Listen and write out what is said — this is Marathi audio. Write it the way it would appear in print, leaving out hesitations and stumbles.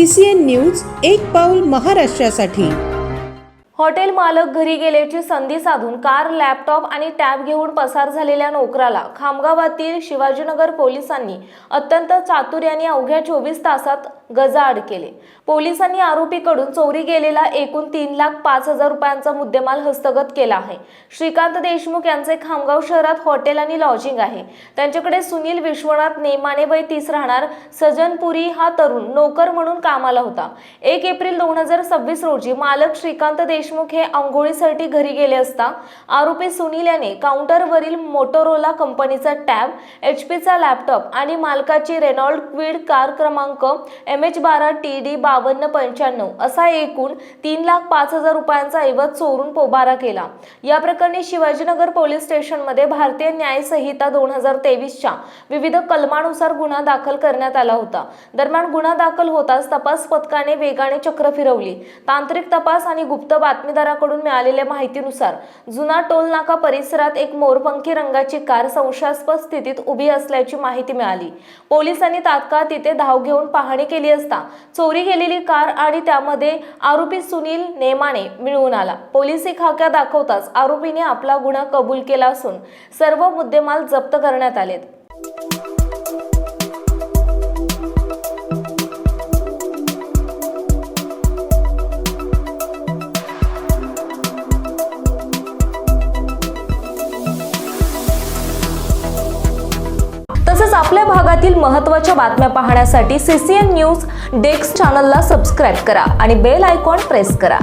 CCN न्यूज एक पाऊल महाराष्ट्रासाठी। हॉटेल मालक घरी गेल्याची संधी साधून कार, लॅपटॉप आणि टॅब घेऊन पसार झालेल्या नोकराला खामगावातील शिवाजीनगर पोलिसांनी अत्यंत चातुर्याने अवघ्या 24 तासात गजाआड केले। पोलिसांनी आरोपीकडून चोरी गेलेला एकूण 3,05,000 रुपयांचा मुद्देमाल हस्तगत केला आहे। श्रीकांत देशमुख यांचे खामगाव शहरात हॉटेल आणि लॉजिंग आहे। त्यांच्याकडे सुनील विश्वनाथ नेमाने वय 30 राहणार सजनपुरी हा तरुण नोकर म्हणून कामाला होता। 1 एप्रिल 2026 रोजी मालक श्रीकांत देशमुख हे अंघोळीसाठी घरी गेले असता आरोपी सुनील याने काउंटरवरील मोटोरोला कंपनीचा टॅब, HP चा लॅपटॉप आणि मालकाची रेनॉल्ड क्विड कार क्रमांक MH12TD 5295 असा एकूण 3,05,000 रुपयांचा ऐवज चोरून पोबारा केला। या प्रकरणी शिवाजीनगर पोलीस स्टेशनमध्ये भारतीय न्याय संहिता 2023 च्या विविध कलमानुसार गुन्हा दाखल करण्यात आला होता। दरम्यान गुन्हा दाखल होताच तपास पथकाने वेगाने चक्र फिरवली। तांत्रिक तपास आणि गुप्त बातमीदाराकडून मिळालेल्या माहितीनुसार जुना टोल नाका परिसरात एक मोरपंखी रंगाची कार संशयास्पद स्थितीत उभी असल्याची माहिती मिळाली। पोलिसांनी तात्काळ तिथे धाव घेऊन पाहणी केली असता चोरी गेलेली कार आणि त्यामध्ये आरोपी सुनील नेमाने मिळून आला। पोलिसी खाक्या दाखवताच आरोपीने आपला गुन्हा कबूल केला असून सर्व मुद्देमाल जप्त करण्यात आलेत। तसेच आपल्या भागातील महत्त्वाच्या बातम्या पाहण्यासाठी CCN न्यूज डेस्क चॅनलला सबस्क्राइब करा आणि बेल आयकॉन प्रेस करा।